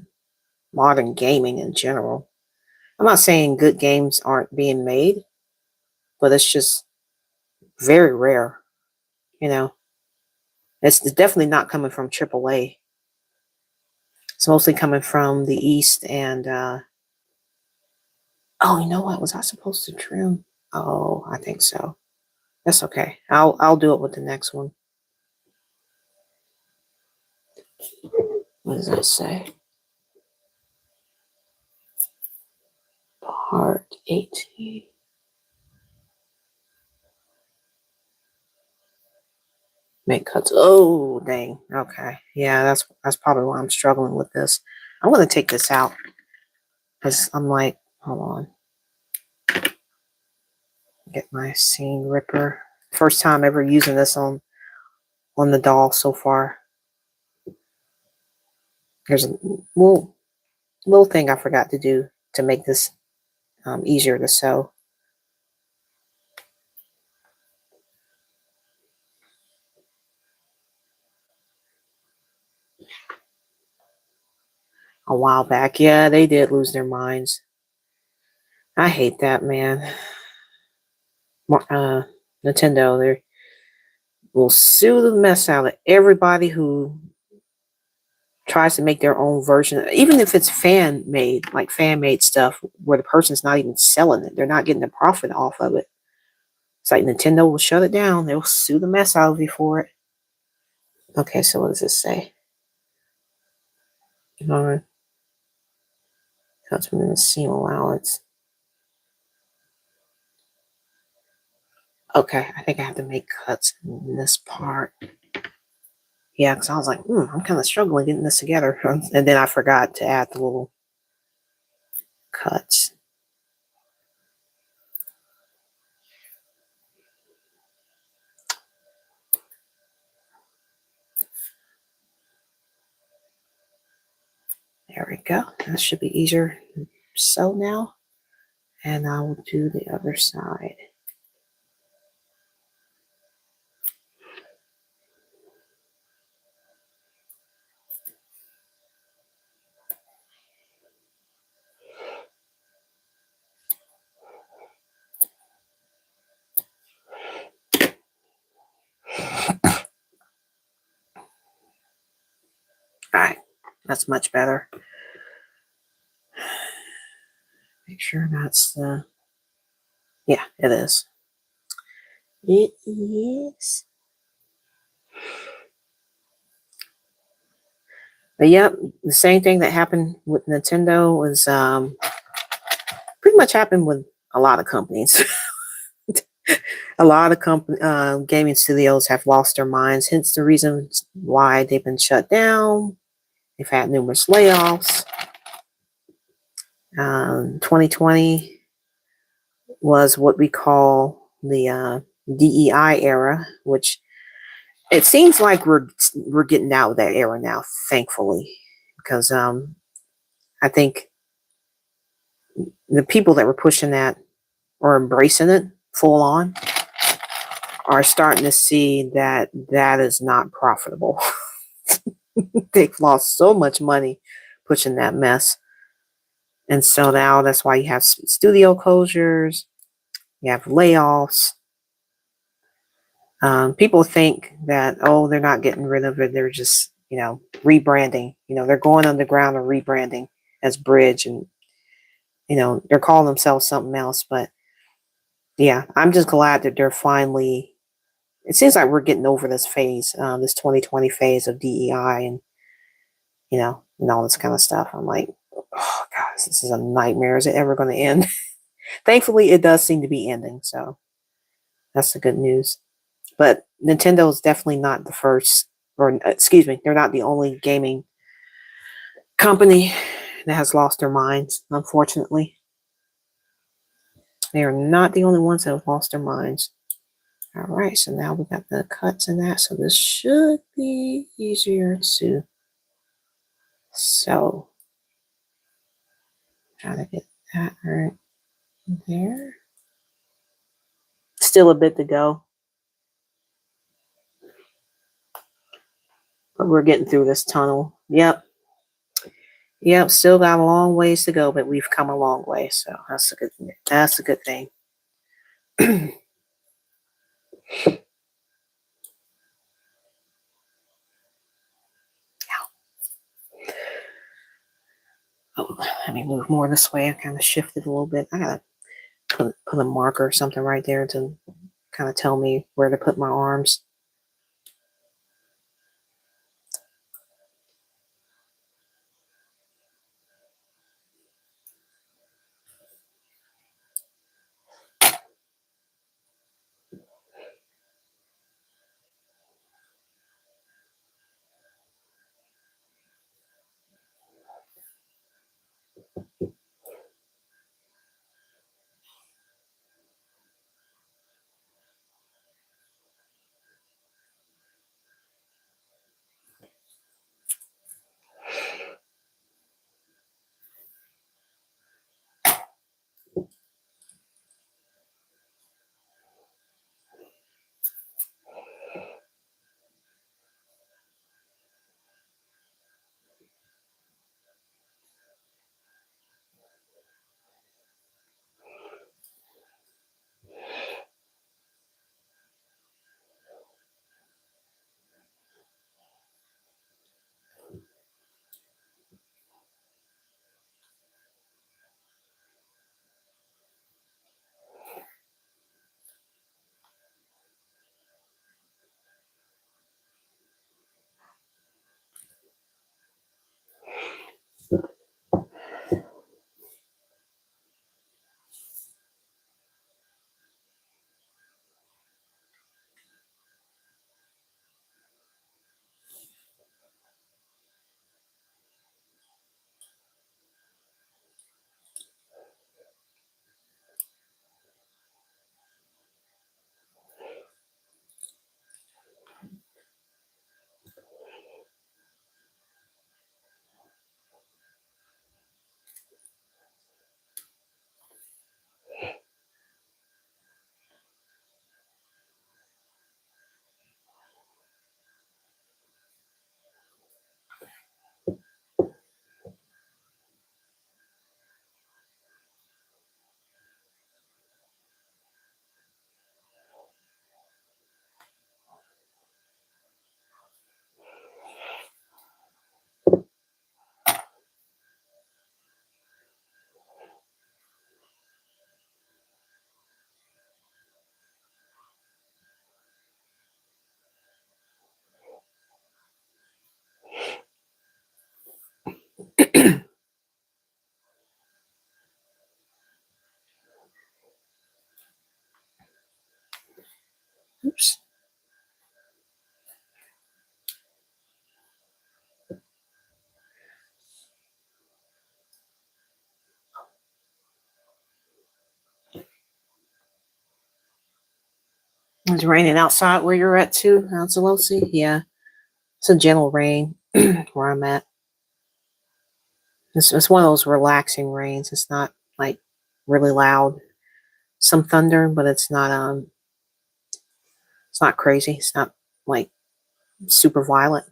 Speaker 1: modern gaming in general. I'm not saying good games aren't being made, but it's just very rare. You know, it's definitely not coming from AAA. It's mostly coming from the East and oh, you know what? Was I supposed to trim? Oh, I think so. That's okay. I'll do it with the next one. What does that say? Part 18. Make cuts. Oh, dang. Okay. Yeah, that's probably why I'm struggling with this. I'm gonna take this out because I'm like, hold on. Get my seam ripper. First time ever using this on the doll so far. There's a little thing I forgot to do to make this easier to sew. A while back, yeah, they did lose their minds. I hate that, man. Nintendo, they will sue the mess out of everybody who tries to make their own version, even if it's fan made, like fan made stuff where the person's not even selling it. They're not getting a profit off of it. It's like Nintendo will shut it down. They'll sue the mess out of you for it. Okay, so what does this say? Cuts within the seam allowance. Okay, I think I have to make cuts in this part. Yeah, because I was like, I'm kind of struggling getting this together. And then I forgot to add the little cuts. There we go. That should be easier to sew now. And I will do the other side. All right, that's much better. Make sure that's the, yeah, it is. It is. But yep, the same thing that happened with Nintendo was pretty much happened with a lot of companies. A lot of gaming studios have lost their minds, hence the reason why they've been shut down. They've had numerous layoffs. 2020 was what we call the DEI era, which it seems like we're getting out of that era now, thankfully, because I think the people that were pushing that or embracing it full on are starting to see that that is not profitable. They've lost so much money pushing that mess. And so now that's why you have studio closures, you have layoffs. People think that, oh, they're not getting rid of it. They're just, rebranding. They're going underground and rebranding as Bridge, and, they're calling themselves something else. But yeah, I'm just glad that they're finally, it seems like we're getting over this phase, this 2020 phase of DEI and all this kind of stuff. I'm like, oh gosh, this is a nightmare. Is it ever going to end? Thankfully, it does seem to be ending. So that's the good news. But Nintendo is definitely not the first, or excuse me, they're not the only gaming company that has lost their minds, unfortunately. They are not the only ones that have lost their minds. All right, so now we got the cuts in that, so this should be easier to sew. Try to get that right there. Still a bit to go, but we're getting through this tunnel. Yep, still got a long ways to go, but we've come a long way, so that's a good thing. That's a good thing. Oh, let me move more this way. I kind of shifted a little bit. I gotta put a marker or something right there to kind of tell me where to put my arms. Oops. It's raining outside where you're at too, Angelosi? Yeah. It's a gentle rain where I'm at. It's one of those relaxing rains. It's not like really loud. Some thunder, but it's not crazy. It's not like super violent.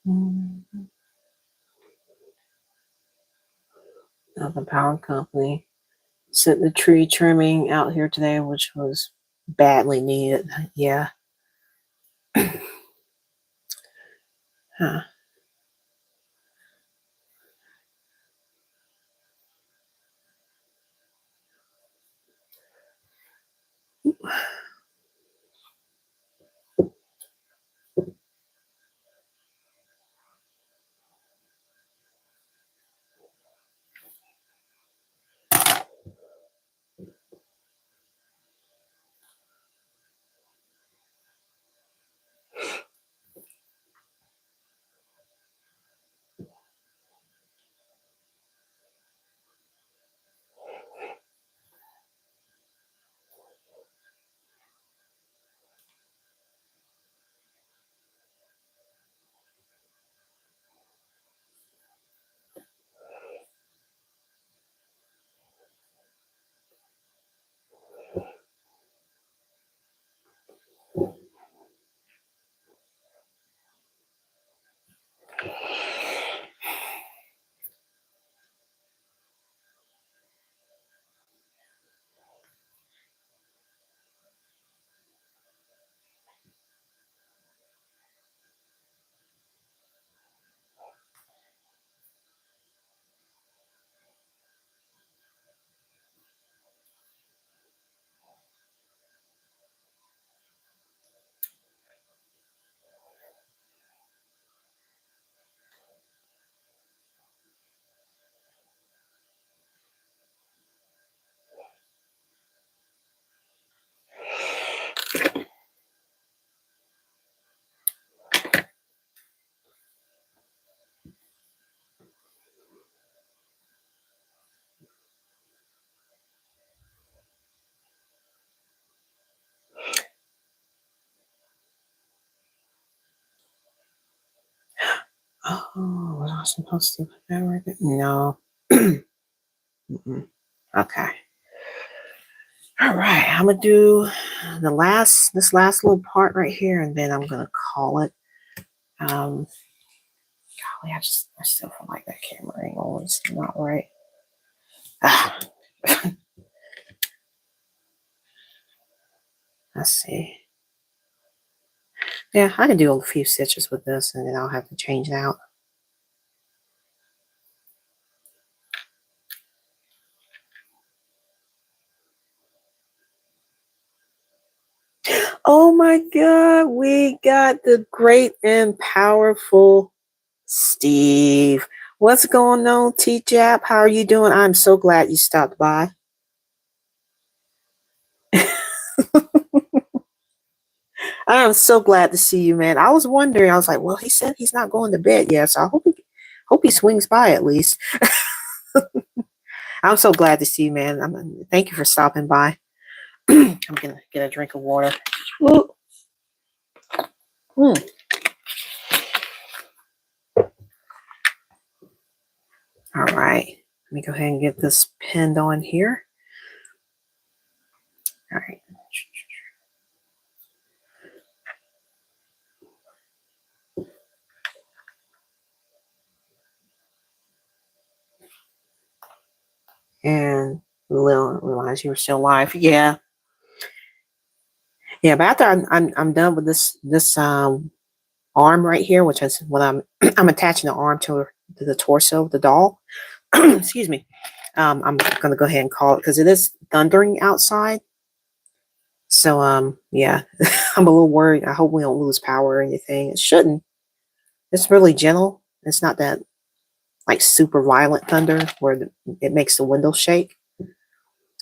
Speaker 1: Mm-hmm. The power company sent the tree trimming out here today, which was badly needed. Yeah. Huh. Oh, was I supposed to put that right there? No. Okay. All right. I'm gonna do this last little part right here, and then I'm gonna call it. Golly, I still feel like that camera angle is not right. Ah, let's see. Yeah, I can do a few stitches with this, and then I'll have to change it out. Oh my God, we got the great and powerful Steve. What's going on, T-Jap? How are you doing? I'm so glad you stopped by. I'm so glad to see you, man. I was wondering. I was like, well, he said he's not going to bed yet, so I hope he swings by at least. I'm so glad to see you, man. Thank you for stopping by. I'm gonna get a drink of water. Mm. All right. Let me go ahead and get this pinned on here. All right. And Lil realize you were still alive. Yeah. Yeah, but after I'm done with this arm right here, which is what I'm I'm attaching the arm to the torso of the doll. Excuse me. I'm gonna go ahead and call it because it is thundering outside. So yeah, I'm a little worried. I hope we don't lose power or anything. It shouldn't. It's really gentle. It's not that like super violent thunder where it makes the windows shake.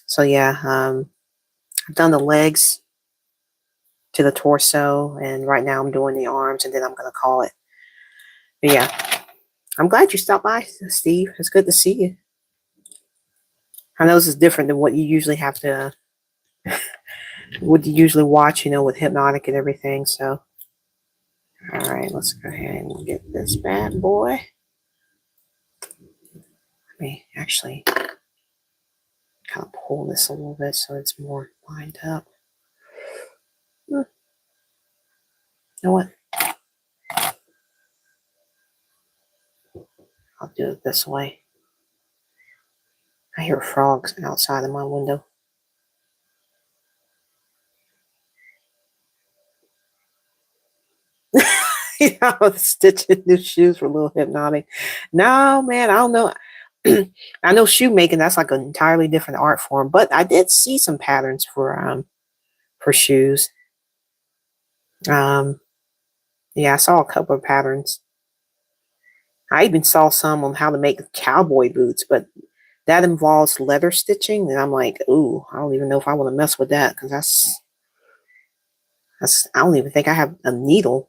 Speaker 1: So yeah, I've done the legs to the torso, and right now I'm doing the arms, and then I'm gonna call it. But yeah, I'm glad you stopped by, Steve. It's good to see you. I know this is different than what you usually have to, what you usually watch, with hypnotic and everything. So, all right, let's go ahead and get this bad boy. Let me actually kind of pull this a little bit so it's more lined up. You know what? I'll do it this way. I hear frogs outside of my window. The stitching new shoes were a little hypnotic. No, man, I don't know. I know shoemaking, that's like an entirely different art form, but I did see some patterns for shoes. Um, yeah, I saw a couple of patterns. I even saw some on how to make cowboy boots, but that involves leather stitching, and I'm like, ooh, I don't even know if I want to mess with that because that's I don't even think I have a needle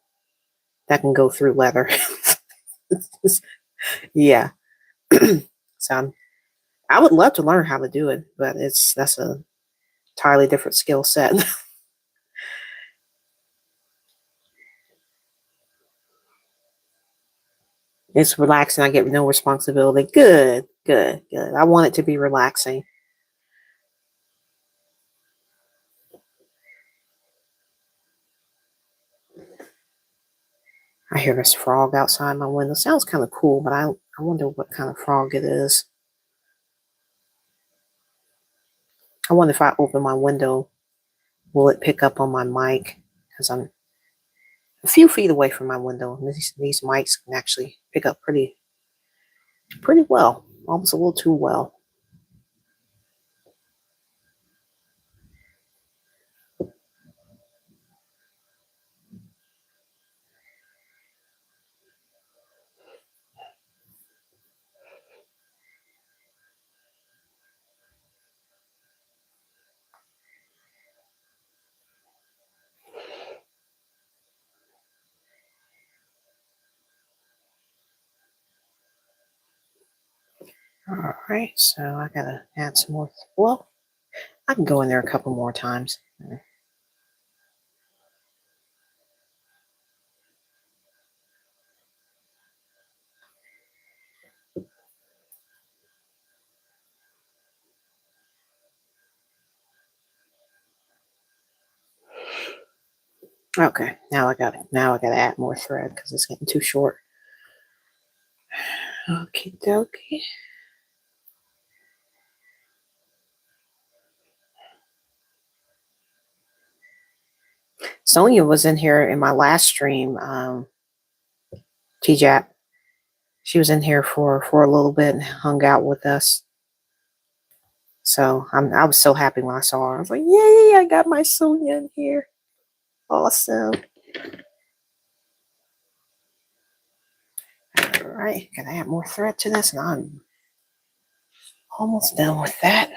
Speaker 1: that can go through leather. Yeah, so I would love to learn how to do it, but that's a entirely different skill set. It's relaxing. I get no responsibility. Good, good, good. I want it to be relaxing. I hear this frog outside my window. Sounds kind of cool, but I wonder what kind of frog it is. I wonder if I open my window, will it pick up on my mic? Because I'm a few feet away from my window. And these mics can actually pick up pretty well, almost a little too well. All right, so I gotta add some more. Well, I can go in there a couple more times. Okay, now I gotta add more thread because it's getting too short. Okie dokie. Sonia was in here in my last stream. TJAP. She was in here for a little bit and hung out with us. So I was so happy when I saw her. I was like, yay! I got my Sonia in here. Awesome. All right, gotta add more thread to this, and I'm almost done with that.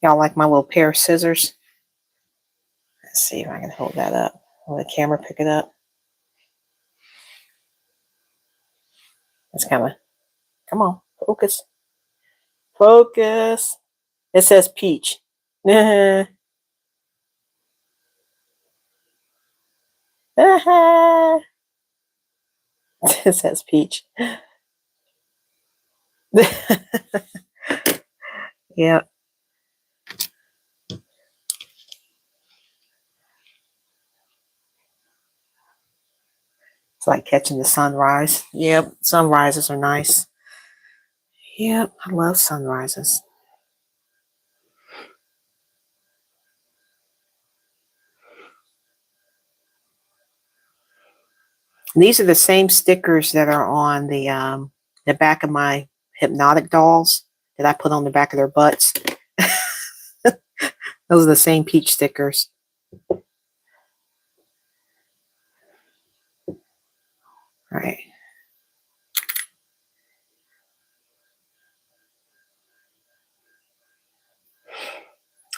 Speaker 1: Y'all like my little pair of scissors? Let's see if I can hold that up. Will the camera pick it up? It's kind of, come on, focus. Focus. It says peach. It says peach. Yeah, it's like catching the sunrise. Yep, sunrises are nice. Yep, I love sunrises. And these are the same stickers that are on the back of my hypnotic dolls that I put on the back of their butts. Those are the same peach stickers. All right.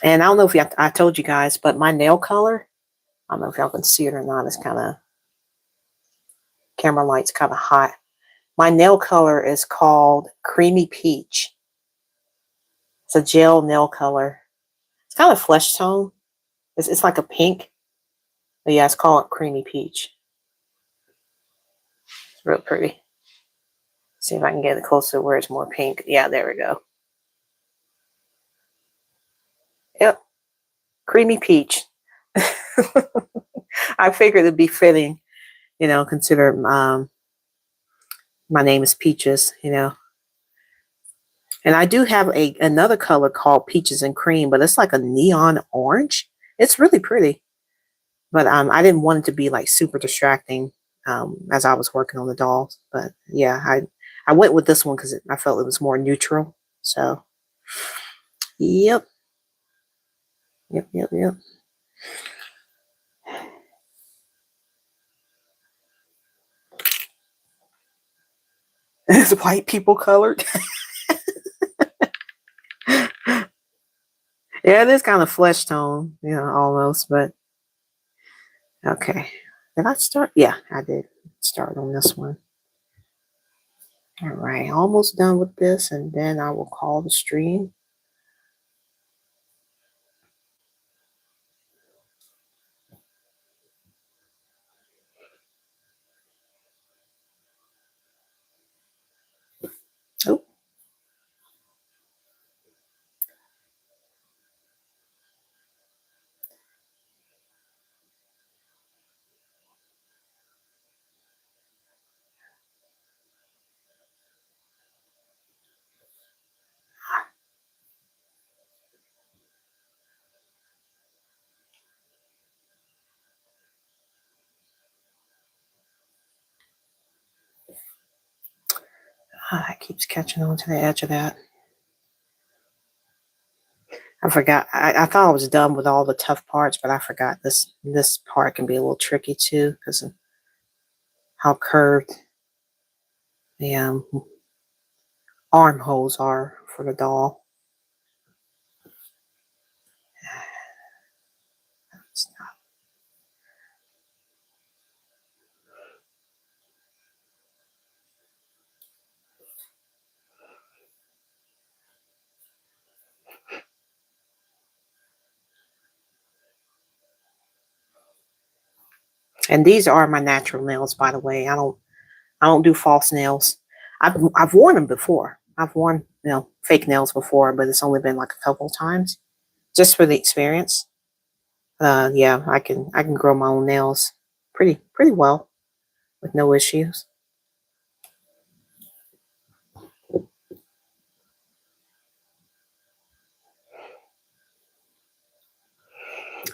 Speaker 1: And I don't know if I told you guys, but my nail color, I don't know if y'all can see it or not. It's kind of, camera light's kind of hot. My nail color is called Creamy Peach. It's a gel nail color. It's kind of flesh tone. It's like a pink. But yeah, it's called Creamy Peach. It's real pretty. See if I can get it closer where it's more pink. Yeah, there we go. Yep. Creamy Peach. I figured it'd be fitting, consider my name is Peaches, And I do have another color called Peaches and Cream, but it's like a neon orange. It's really pretty. But I didn't want it to be like super distracting as I was working on the dolls. But yeah, I went with this one because I felt it was more neutral. So, yep. Yep, yep, yep. It's white people colored. Yeah, it is kind of flesh tone, almost, but okay. Did I start? Yeah, I did start on this one. All right, almost done with this, and then I will call the stream. Oh. It keeps catching on to the edge of that. I forgot. I thought I was done with all the tough parts, but I forgot this part can be a little tricky too because of how curved the armholes are for the doll. And these are my natural nails, by the way. I don't do false nails. I've worn them before. I've worn fake nails before, but it's only been like a couple of times, just for the experience. Yeah, I can grow my own nails pretty well with no issues.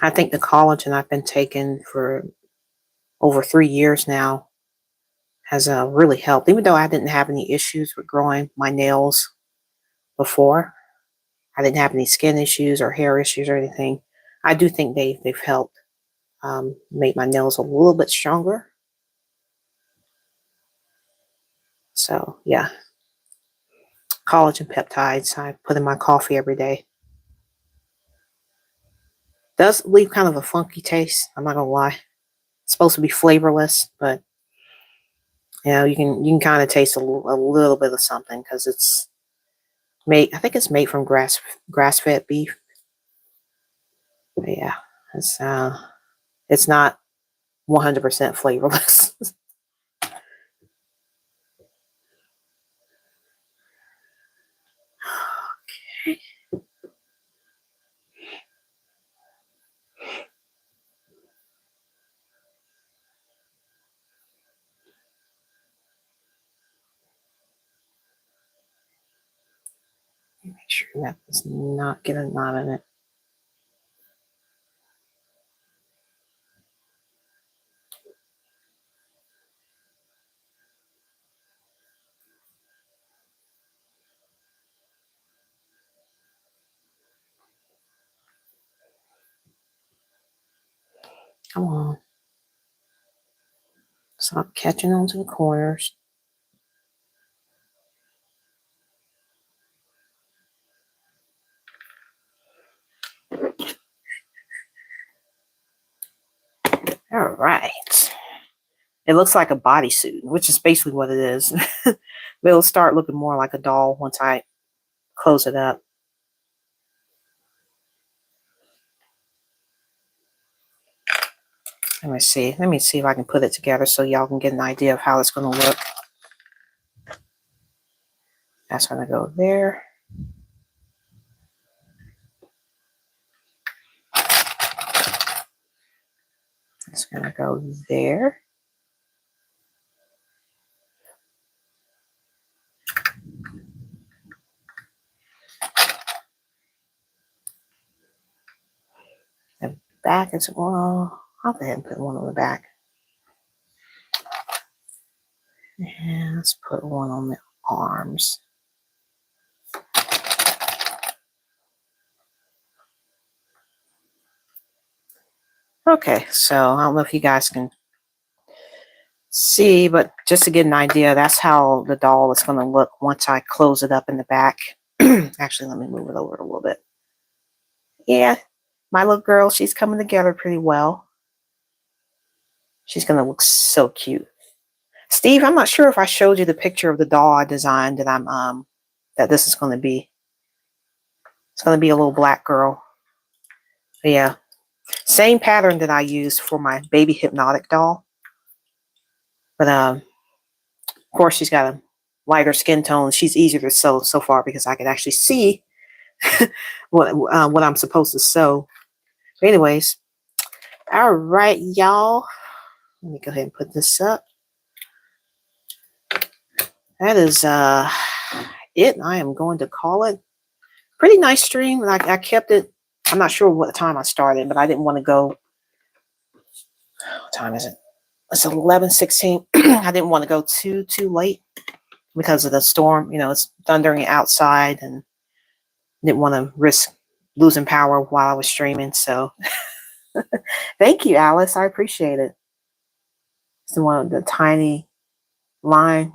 Speaker 1: I think the collagen I've been taking for over 3 years now has really helped. Even though I didn't have any issues with growing my nails before, I didn't have any skin issues or hair issues or anything. I do think they've helped make my nails a little bit stronger. So yeah, collagen peptides I put in my coffee every day. Does leave kind of a funky taste. I'm not gonna lie. It's supposed to be flavorless, but you can kind of taste a little bit of something because it's made. I think it's made from grass fed beef. But yeah, it's not 100% flavorless. Make sure that does not get a knot in it. Come on. Stop catching onto the corners. All right. It looks like a bodysuit, which is basically what it is. But it'll start looking more like a doll once I close it up. Let me see. Let me see if I can put it together so y'all can get an idea of how it's going to look. That's going to go there. It's going to go there. The back is, well, I'll go ahead and put one on the back. And let's put one on the arms. Okay, so I don't know if you guys can see, but just to get an idea, that's how the doll is going to look once I close it up in the back. Actually, let me move it over a little bit. Yeah, my little girl, she's coming together pretty well. She's going to look so cute. Steve, I'm not sure if I showed you the picture of the doll I designed that that this is going to be. It's going to be a little black girl. But yeah, same pattern that I used for my baby hypnotic doll. But of course, she's got a lighter skin tone. She's easier to sew so far because I can actually see what I'm supposed to sew. But anyways, all right, y'all. Let me go ahead and put this up. That is it. I am going to call it. Pretty nice stream. I kept it. I'm not sure what time I started, but I didn't want to go. What time is it? It's 11:16. I didn't want to go too late because of the storm. You know, it's thundering outside, and didn't want to risk losing power while I was streaming. So, thank you, Alice. I appreciate it. It's one of the tiny line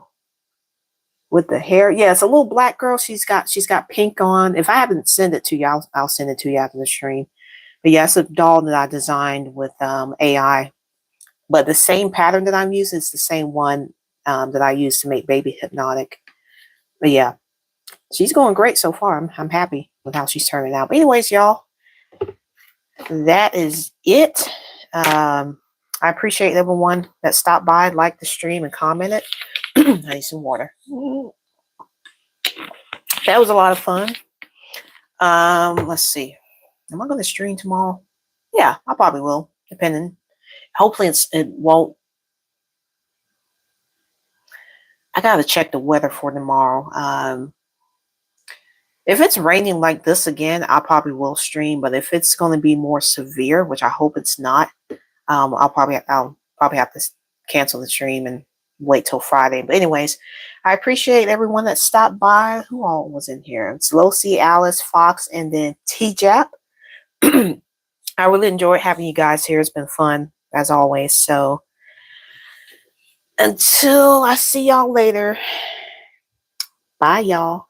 Speaker 1: with the hair. Yeah, it's a little black girl. She's got pink on. If I haven't sent it to you, I'll send it to you after the stream. But yeah, it's a doll that I designed with AI. But the same pattern that I'm using is the same one that I used to make Baby Hypnotic. But yeah, she's going great so far. I'm happy with how she's turning out. But anyways, y'all, that is it. I appreciate everyone that stopped by, liked the stream, and commented. I need some water. That was a lot of fun. Let's see. Am I going to stream tomorrow? Yeah, I probably will, depending. Hopefully it won't. I got to check the weather for tomorrow. If it's raining like this again, I probably will stream. But if it's going to be more severe, which I hope it's not, I'll probably have to cancel the stream and wait till Friday. But anyways, I appreciate everyone that stopped by. Who all was in here? It's Locy, Alice, Fox, and then T-Jap. I really enjoyed having you guys here. It's been fun as always. So until I see y'all later, bye y'all.